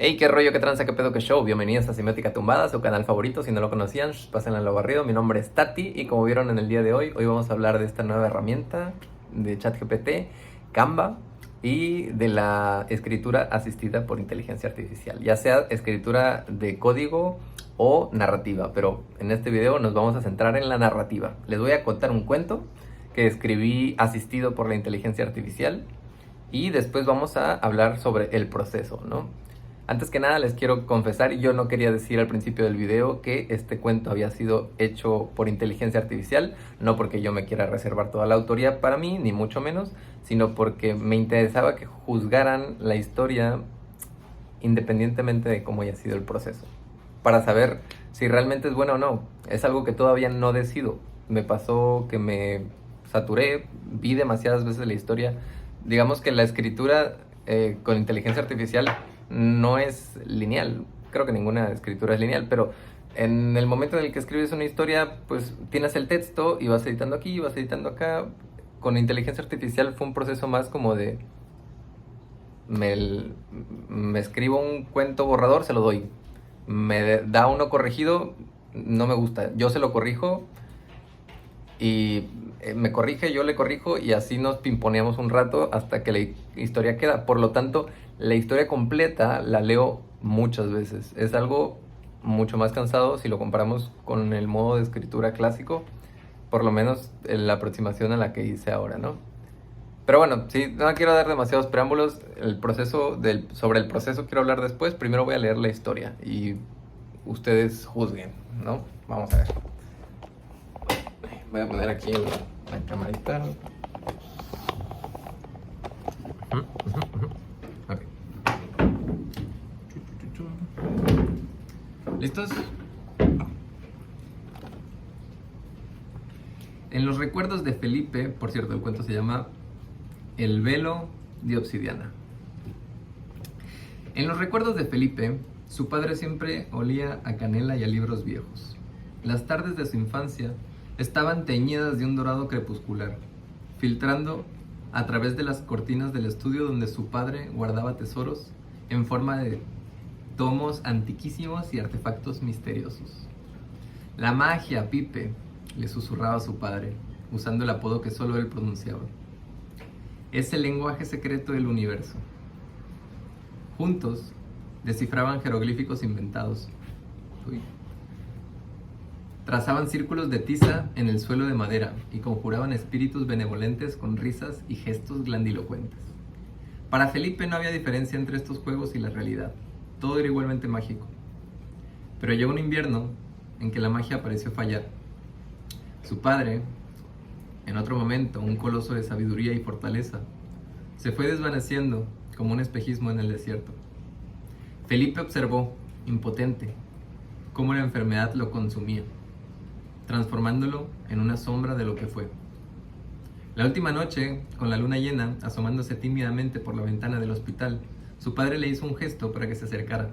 Hey, qué rollo, qué tranza, qué pedo, qué show. Bienvenidos a Semiótica Tumbada, su canal favorito. Si no lo conocían, pásenle a lo barrido. Mi nombre es Tati y como vieron en el día de hoy vamos a hablar de esta nueva herramienta de ChatGPT, Canva, y de la escritura asistida por inteligencia artificial, ya sea escritura de código o narrativa, pero en este video nos vamos a centrar en la narrativa. Les voy a contar un cuento que escribí asistido por la inteligencia artificial y después vamos a hablar sobre el proceso, ¿no? Antes que nada les quiero confesar, yo no quería decir al principio del video que este cuento había sido hecho por inteligencia artificial, no porque yo me quiera reservar toda la autoría para mí, ni mucho menos, sino porque me interesaba que juzgaran la historia independientemente de cómo haya sido el proceso, para saber si realmente es buena o no. Es algo que todavía no decido. Me pasó que me saturé, vi demasiadas veces la historia. Digamos que la escritura con inteligencia artificial no es lineal. Creo que ninguna escritura es lineal, pero en el momento en el que escribes una historia, pues tienes el texto y vas editando aquí y vas editando acá. Con inteligencia artificial fue un proceso más como de me escribo un cuento borrador, se lo doy. Me da uno corregido, no me gusta. Yo se lo corrijo y me corrige, yo le corrijo y así nos pimponeamos un rato hasta que la historia queda. Por lo tanto, la historia completa la leo muchas veces. Es algo mucho más cansado si lo comparamos con el modo de escritura clásico, por lo menos en la aproximación a la que hice ahora, ¿no? Pero bueno, sí, no quiero dar demasiados preámbulos. Sobre el proceso quiero hablar después. Primero voy a leer la historia y ustedes juzguen, ¿no? Vamos a ver. Voy a poner aquí la camarita. Ok. ¿Listos? En los recuerdos de Felipe, por cierto, el cuento se llama El velo de obsidiana. En los recuerdos de Felipe, su padre siempre olía a canela y a libros viejos. Las tardes de su infancia estaban teñidas de un dorado crepuscular, filtrando a través de las cortinas del estudio donde su padre guardaba tesoros en forma de tomos antiquísimos y artefactos misteriosos. La magia, Pipe, le susurraba a su padre, usando el apodo que solo él pronunciaba. Es el lenguaje secreto del universo. Juntos descifraban jeroglíficos inventados. Trazaban círculos de tiza en el suelo de madera y conjuraban espíritus benevolentes con risas y gestos grandilocuentes. Para Felipe no había diferencia entre estos juegos y la realidad. Todo era igualmente mágico. Pero llegó un invierno en que la magia pareció fallar. Su padre, en otro momento un coloso de sabiduría y fortaleza, se fue desvaneciendo como un espejismo en el desierto. Felipe observó, impotente, cómo la enfermedad lo consumía, transformándolo en una sombra de lo que fue. La última noche, con la luna llena asomándose tímidamente por la ventana del hospital, su padre le hizo un gesto para que se acercara.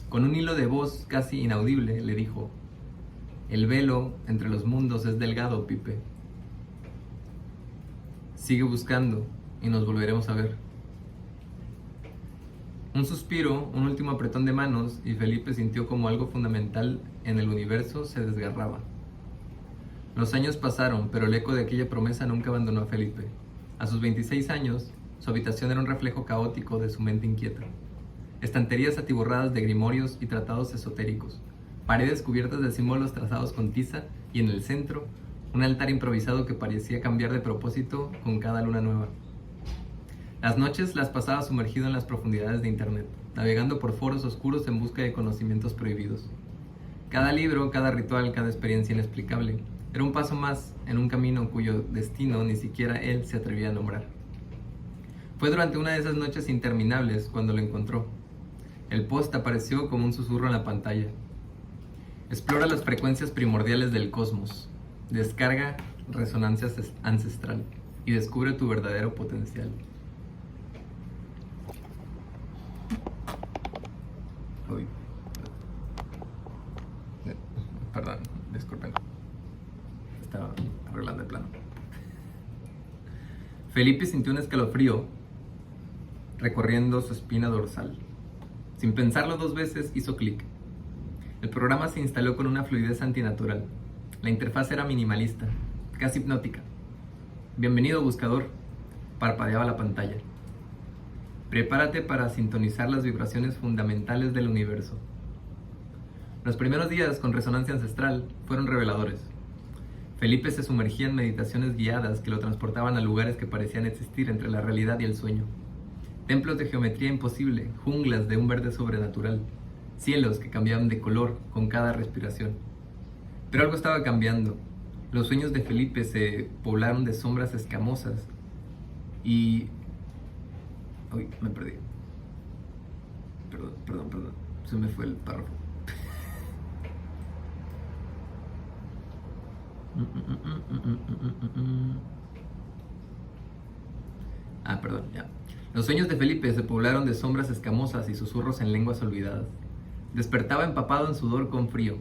Con un hilo de voz casi inaudible le dijo: "El velo entre los mundos es delgado, Pipe. Sigue buscando y nos volveremos a ver". Un suspiro, un último apretón de manos, y Felipe sintió como algo fundamental en el universo se desgarraba. Los años pasaron, pero el eco de aquella promesa nunca abandonó a Felipe. A sus 26 años, su habitación era un reflejo caótico de su mente inquieta. Estanterías atiborradas de grimorios y tratados esotéricos, paredes cubiertas de símbolos trazados con tiza y en el centro, un altar improvisado que parecía cambiar de propósito con cada luna nueva. Las noches las pasaba sumergido en las profundidades de internet, navegando por foros oscuros en busca de conocimientos prohibidos. Cada libro, cada ritual, cada experiencia inexplicable era un paso más en un camino cuyo destino ni siquiera él se atrevía a nombrar. Fue durante una de esas noches interminables cuando lo encontró. El post apareció como un susurro en la pantalla. Explora las frecuencias primordiales del cosmos, descarga resonancia ancestral y descubre tu verdadero potencial. Uy. Perdón, disculpen. Estaba arreglando el plano. Felipe sintió un escalofrío recorriendo su espina dorsal. Sin pensarlo dos veces, hizo clic. El programa se instaló con una fluidez antinatural. La interfaz era minimalista, casi hipnótica. Bienvenido, buscador, parpadeaba la pantalla. Prepárate para sintonizar las vibraciones fundamentales del universo. Los primeros días con resonancia ancestral fueron reveladores. Felipe se sumergía en meditaciones guiadas que lo transportaban a lugares que parecían existir entre la realidad y el sueño. Templos de geometría imposible, junglas de un verde sobrenatural, cielos que cambiaban de color con cada respiración. Pero algo estaba cambiando. Los sueños de Felipe se poblaron de sombras escamosas y... Uy, me perdí. Perdón. Se me fue el párrafo. Perdón, ya. Los sueños de Felipe se poblaron de sombras escamosas y susurros en lenguas olvidadas. Despertaba empapado en sudor con frío,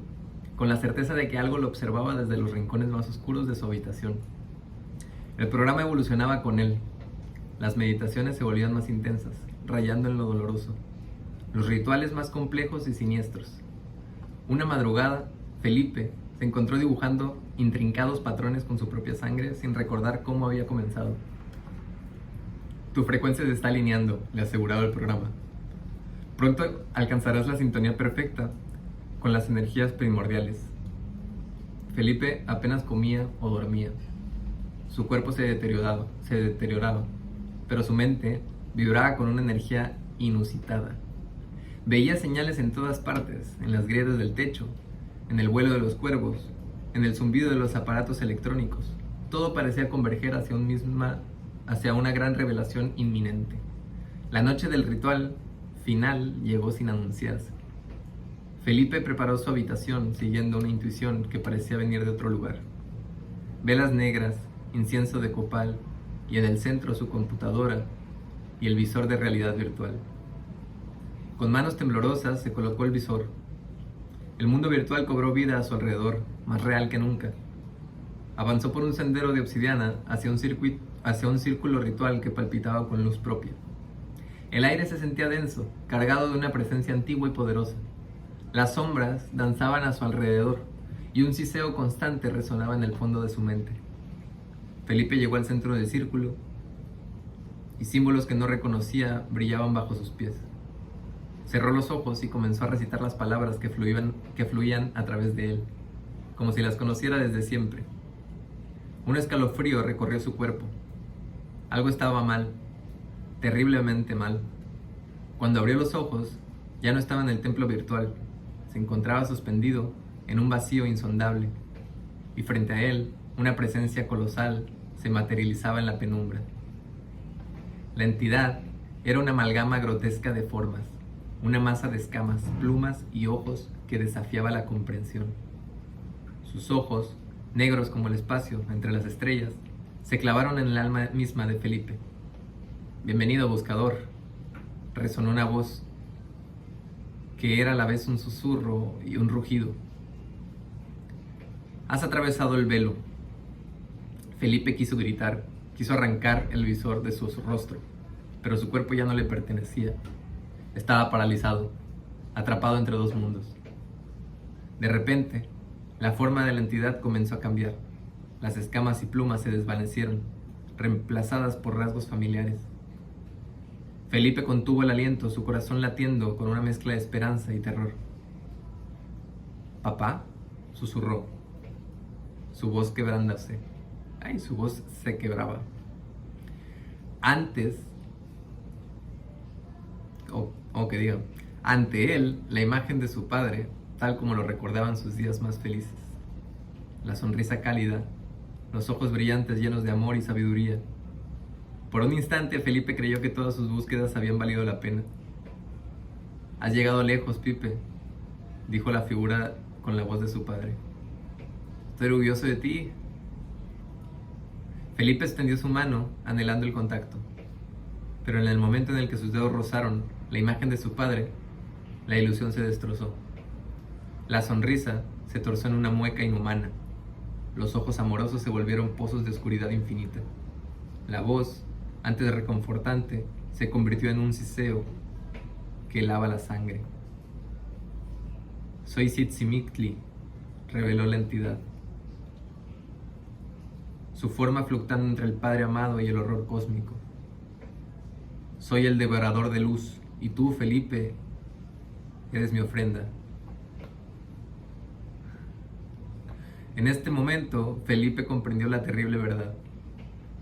con la certeza de que algo lo observaba desde los rincones más oscuros de su habitación. El programa evolucionaba con él. Las meditaciones se volvían más intensas, rayando en lo doloroso. Los rituales más complejos y siniestros. Una madrugada, Felipe se encontró dibujando intrincados patrones con su propia sangre sin recordar cómo había comenzado. Tu frecuencia se está alineando, le aseguraba el programa. Pronto alcanzarás la sintonía perfecta con las energías primordiales. Felipe apenas comía o dormía. Su cuerpo se deterioraba, pero su mente vibraba con una energía inusitada. Veía señales en todas partes, en las grietas del techo, en el vuelo de los cuervos, en el zumbido de los aparatos electrónicos. Todo parecía converger hacia una gran revelación inminente. La noche del ritual final llegó sin anunciarse. Felipe preparó su habitación siguiendo una intuición que parecía venir de otro lugar. Velas negras, incienso de copal y en el centro su computadora y el visor de realidad virtual. Con manos temblorosas se colocó el visor. El mundo virtual cobró vida a su alrededor, más real que nunca. Avanzó por un sendero de obsidiana hacia un círculo ritual que palpitaba con luz propia. El aire se sentía denso, cargado de una presencia antigua y poderosa. Las sombras danzaban a su alrededor y un siseo constante resonaba en el fondo de su mente. Felipe llegó al centro del círculo y símbolos que no reconocía brillaban bajo sus pies. Cerró los ojos y comenzó a recitar las palabras que fluían a través de él, como si las conociera desde siempre. Un escalofrío recorrió su cuerpo. Algo estaba mal, terriblemente mal. Cuando abrió los ojos, ya no estaba en el templo virtual. Se encontraba suspendido en un vacío insondable, y frente a él, una presencia colosal se materializaba en la penumbra. La entidad era una amalgama grotesca de formas, una masa de escamas, plumas y ojos que desafiaba la comprensión. Sus ojos, negros como el espacio entre las estrellas, se clavaron en el alma misma de Felipe. Bienvenido, buscador, resonó una voz que era a la vez un susurro y un rugido. Has atravesado el velo. Felipe quiso gritar, quiso arrancar el visor de su rostro, pero su cuerpo ya no le pertenecía. Estaba paralizado, atrapado entre dos mundos. De repente, la forma de la entidad comenzó a cambiar. Las escamas y plumas se desvanecieron, reemplazadas por rasgos familiares. Felipe contuvo el aliento, su corazón latiendo con una mezcla de esperanza y terror. «¿Papá?», susurró, su voz quebrándose. Su voz se quebraba. Ante él, la imagen de su padre, tal como lo recordaban sus días más felices. La sonrisa cálida, los ojos brillantes llenos de amor y sabiduría. Por un instante, Felipe creyó que todas sus búsquedas habían valido la pena. «Has llegado lejos, Pipe», dijo la figura con la voz de su padre. «Estoy orgulloso de ti». Felipe extendió su mano, anhelando el contacto. Pero en el momento en el que sus dedos rozaron la imagen de su padre, la ilusión se destrozó. La sonrisa se torció en una mueca inhumana. Los ojos amorosos se volvieron pozos de oscuridad infinita. La voz, antes reconfortante, se convirtió en un siseo. que lava la sangre. Soy Tzitzimictli, reveló la entidad. Su forma fluctuando entre el Padre amado y el horror cósmico. Soy el devorador de luz, y tú, Felipe, eres mi ofrenda. En este momento, Felipe comprendió la terrible verdad.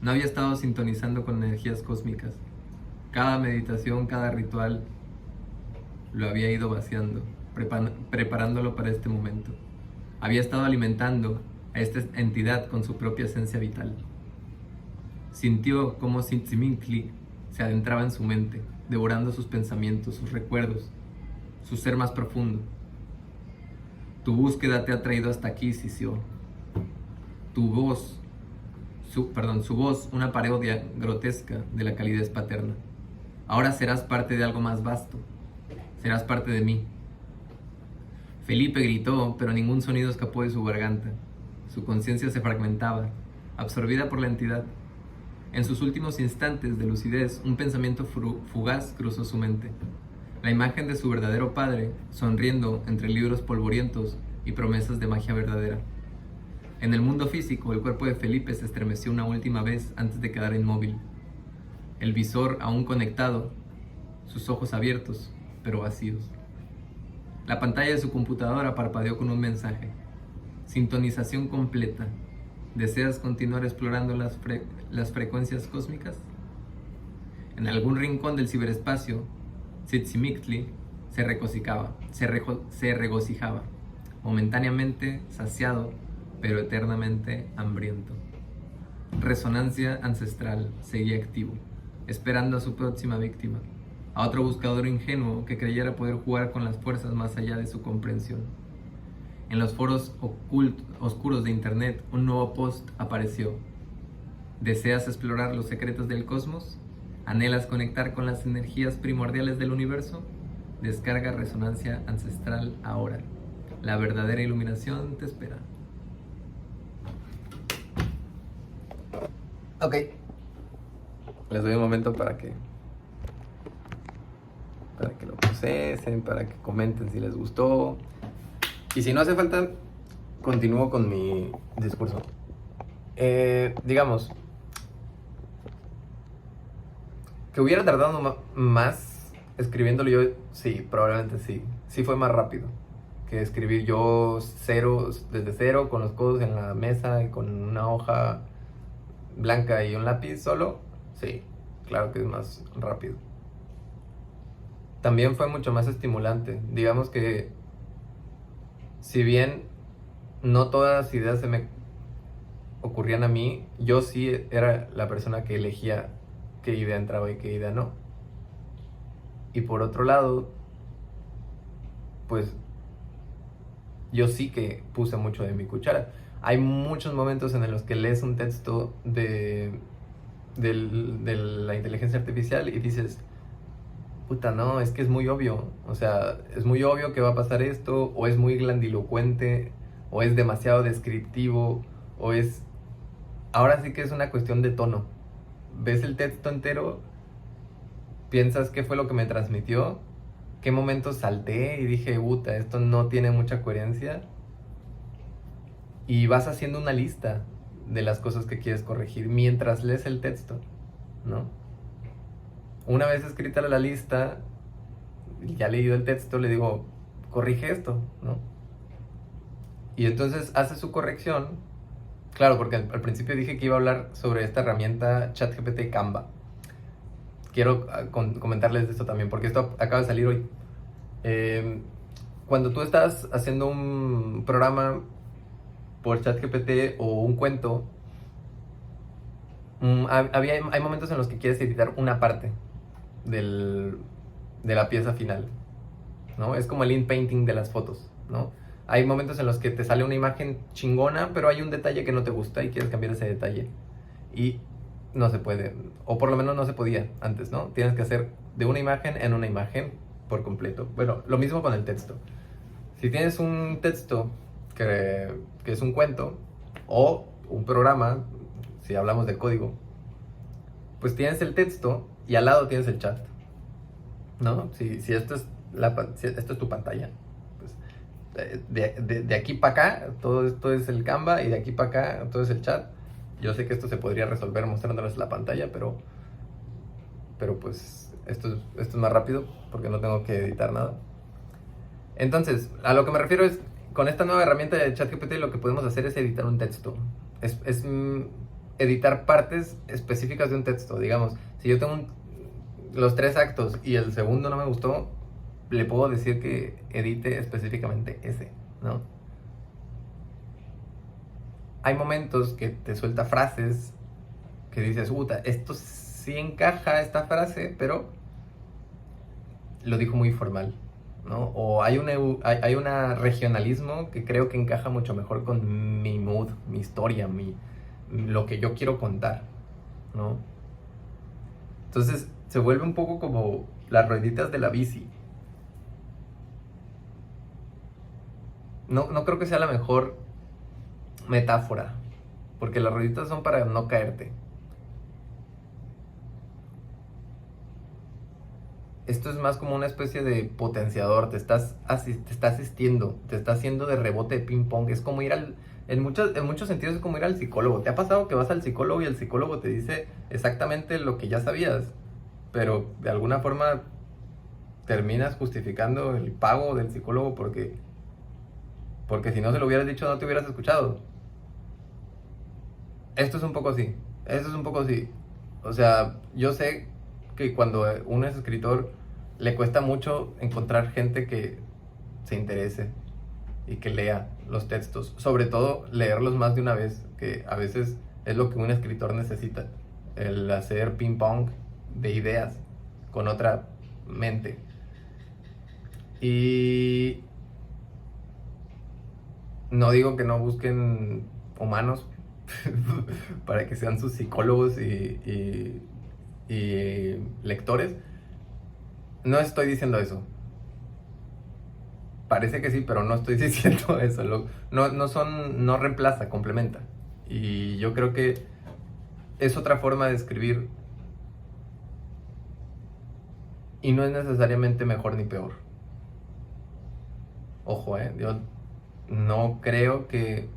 No había estado sintonizando con energías cósmicas. Cada meditación, cada ritual, lo había ido vaciando, preparándolo para este momento. Había estado alimentando a esta entidad con su propia esencia vital. Sintió cómo Tzitzimictli se adentraba en su mente, devorando sus pensamientos, sus recuerdos, su ser más profundo. Tu búsqueda te ha traído hasta aquí, Sisio. Su voz, una parodia grotesca de la calidez paterna. Ahora serás parte de algo más vasto. Serás parte de mí. Felipe gritó, pero ningún sonido escapó de su garganta. Su conciencia se fragmentaba, absorbida por la entidad. En sus últimos instantes de lucidez, un pensamiento fugaz cruzó su mente. La imagen de su verdadero padre, sonriendo entre libros polvorientos y promesas de magia verdadera. En el mundo físico, el cuerpo de Felipe se estremeció una última vez antes de quedar inmóvil. El visor aún conectado, sus ojos abiertos, pero vacíos. La pantalla de su computadora parpadeó con un mensaje. Sintonización completa. ¿Deseas continuar explorando las frecuencias cósmicas? En algún rincón del ciberespacio, Tzitzimictli se regocijaba, momentáneamente saciado, pero eternamente hambriento. Resonancia ancestral seguía activo, esperando a su próxima víctima, a otro buscador ingenuo que creyera poder jugar con las fuerzas más allá de su comprensión. En los foros oscuros de internet, un nuevo post apareció. ¿Deseas explorar los secretos del cosmos? ¿Anhelas conectar con las energías primordiales del universo? Descarga Resonancia Ancestral ahora. La verdadera iluminación te espera. Ok. Les doy un momento para que lo procesen, para que comenten si les gustó. Y si no hace falta, continúo con mi discurso. Digamos, que hubiera tardado más escribiéndolo yo, sí, probablemente sí. Sí fue más rápido que escribir yo desde cero, con los codos en la mesa y con una hoja blanca y un lápiz solo. Sí, claro que es más rápido. También fue mucho más estimulante. Digamos que, si bien no todas las ideas se me ocurrían a mí, yo sí era la persona que elegía qué idea entraba y qué idea no. Y por otro lado, pues yo sí que puse mucho de mi cuchara. Hay muchos momentos en los que lees un texto de la inteligencia artificial y dices, puta, no, es que es muy obvio. O sea, es muy obvio que va a pasar esto, o es muy grandilocuente, o es demasiado descriptivo, o es... Ahora sí que es una cuestión de tono. Ves el texto entero, piensas qué fue lo que me transmitió, qué momentos salté y dije, puta, esto no tiene mucha coherencia. Y vas haciendo una lista de las cosas que quieres corregir mientras lees el texto, ¿no? Una vez escrita la lista, ya leído el texto, le digo, corrige esto, ¿no? Y entonces hace su corrección. Claro, porque al principio dije que iba a hablar sobre esta herramienta ChatGPT Canva. Quiero comentarles de esto también, porque esto acaba de salir hoy. Cuando tú estás haciendo un programa por ChatGPT o un cuento, hay momentos en los que quieres editar una parte de la pieza final, ¿no? Es como el in-painting de las fotos, ¿no? Hay momentos en los que te sale una imagen chingona, pero hay un detalle que no te gusta y quieres cambiar ese detalle. Y no se puede, o por lo menos no se podía antes, ¿no? Tienes que hacer de una imagen en una imagen por completo. Bueno, lo mismo con el texto. Si tienes un texto que es un cuento o un programa, si hablamos de código, pues tienes el texto y al lado tienes el chat. ¿no? Si esto es, si esto es tu pantalla, pues de aquí para acá, todo esto es el Canva y de aquí para acá, todo es el chat. Yo sé que esto se podría resolver mostrándoles la pantalla, pero pues esto es más rápido porque no tengo que editar nada. Entonces, a lo que me refiero es, con esta nueva herramienta de ChatGPT lo que podemos hacer es editar un texto. Es editar partes específicas de un texto. Digamos, si yo tengo los 3 actos y el segundo no me gustó, le puedo decir que edite específicamente ese, ¿no? Hay momentos que te suelta frases que dices, puta, esto sí encaja esta frase, pero lo dijo muy formal, ¿no? O hay un regionalismo que creo que encaja mucho mejor con mi mood, mi historia, lo que yo quiero contar, ¿no? Entonces se vuelve un poco como las rueditas de la bici. No creo que sea la mejor metáfora, porque las rueditas son para no caerte. Esto es más como una especie de potenciador, te está asistiendo, te está haciendo de rebote de ping pong. Es como ir en muchos sentidos es como ir al psicólogo. ¿Te ha pasado que vas al psicólogo y el psicólogo te dice exactamente lo que ya sabías, pero de alguna forma terminas justificando el pago del psicólogo porque si no se lo hubieras dicho no te hubieras escuchado? Esto es un poco así, esto es un poco así. O sea, yo sé que cuando uno es escritor le cuesta mucho encontrar gente que se interese y que lea los textos, sobre todo leerlos más de una vez, que a veces es lo que un escritor necesita, el hacer ping pong de ideas con otra mente. Y no digo que no busquen humanos para que sean sus psicólogos y lectores. No estoy diciendo eso. Parece que sí, pero no estoy diciendo eso. No reemplaza, complementa. Y yo creo que es otra forma de escribir y no es necesariamente mejor ni peor. Ojo, yo no creo que...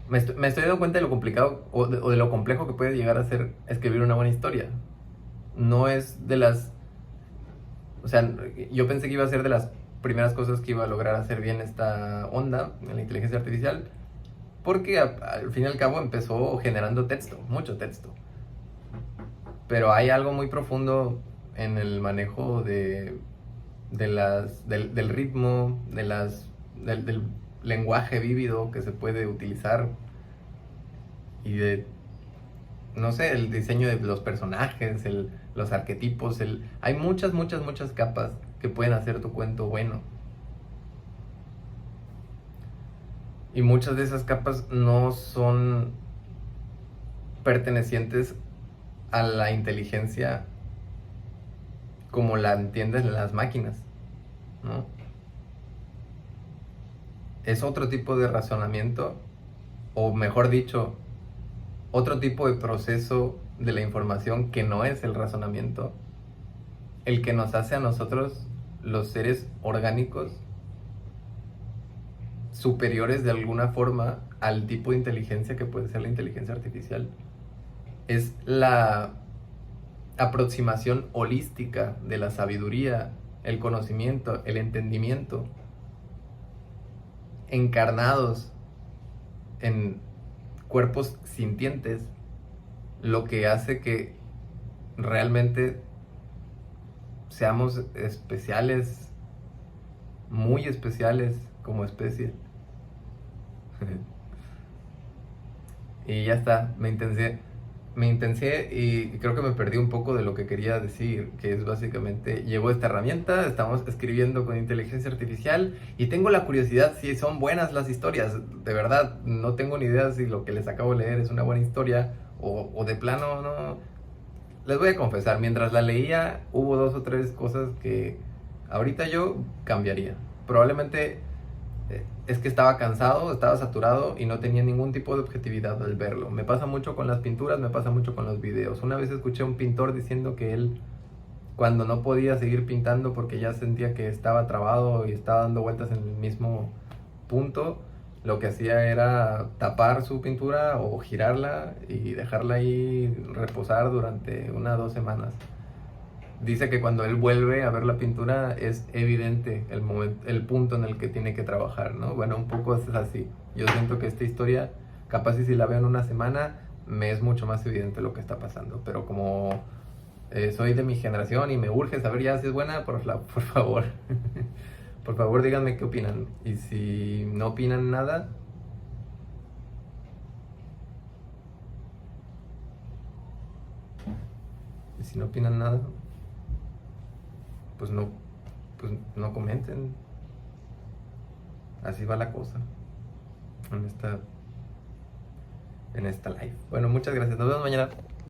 Me estoy dando cuenta de lo complicado o de lo complejo que puede llegar a ser escribir una buena historia. No es de las... O sea, yo pensé que iba a ser de las primeras cosas que iba a lograr hacer bien esta onda en la inteligencia artificial, porque al fin y al cabo empezó generando texto, mucho texto. Pero hay algo muy profundo en el manejo del ritmo, del lenguaje vívido que se puede utilizar y de, no sé, el diseño de los personajes, los arquetipos, hay muchas capas que pueden hacer tu cuento bueno. Y muchas de esas capas no son pertenecientes a la inteligencia como la entienden las máquinas, ¿no? Es otro tipo de razonamiento, o mejor dicho, otro tipo de proceso de la información que no es el razonamiento, el que nos hace a nosotros, los seres orgánicos, superiores de alguna forma al tipo de inteligencia que puede ser la inteligencia artificial. Es la aproximación holística de la sabiduría, el conocimiento, el entendimiento, encarnados en cuerpos sintientes, lo que hace que realmente seamos especiales, muy especiales como especie. Y ya está, me intencié y creo que me perdí un poco de lo que quería decir, que es básicamente, llegó esta herramienta, estamos escribiendo con inteligencia artificial y tengo la curiosidad si son buenas las historias. De verdad, no tengo ni idea si lo que les acabo de leer es una buena historia o de plano no. Les voy a confesar, mientras la leía hubo 2 o 3 cosas que ahorita yo cambiaría. Probablemente es que estaba cansado, estaba saturado y no tenía ningún tipo de objetividad al verlo. Me pasa mucho con las pinturas, me pasa mucho con los videos. Una vez escuché a un pintor diciendo que él cuando no podía seguir pintando porque ya sentía que estaba trabado y estaba dando vueltas en el mismo punto, lo que hacía era tapar su pintura o girarla y dejarla ahí reposar durante 1 o 2 semanas. Dice que cuando él vuelve a ver la pintura es evidente el punto en el que tiene que trabajar, ¿no? Bueno, un poco es así. Yo siento que esta historia, capaz y si la veo en una semana, me es mucho más evidente lo que está pasando. Pero como soy de mi generación y me urge saber ya si es buena, por favor, por favor díganme qué opinan. Y si no opinan nada, y si no opinan nada, pues no, pues no comenten. Así va la cosa en esta live. Bueno, muchas gracias. Nos vemos mañana.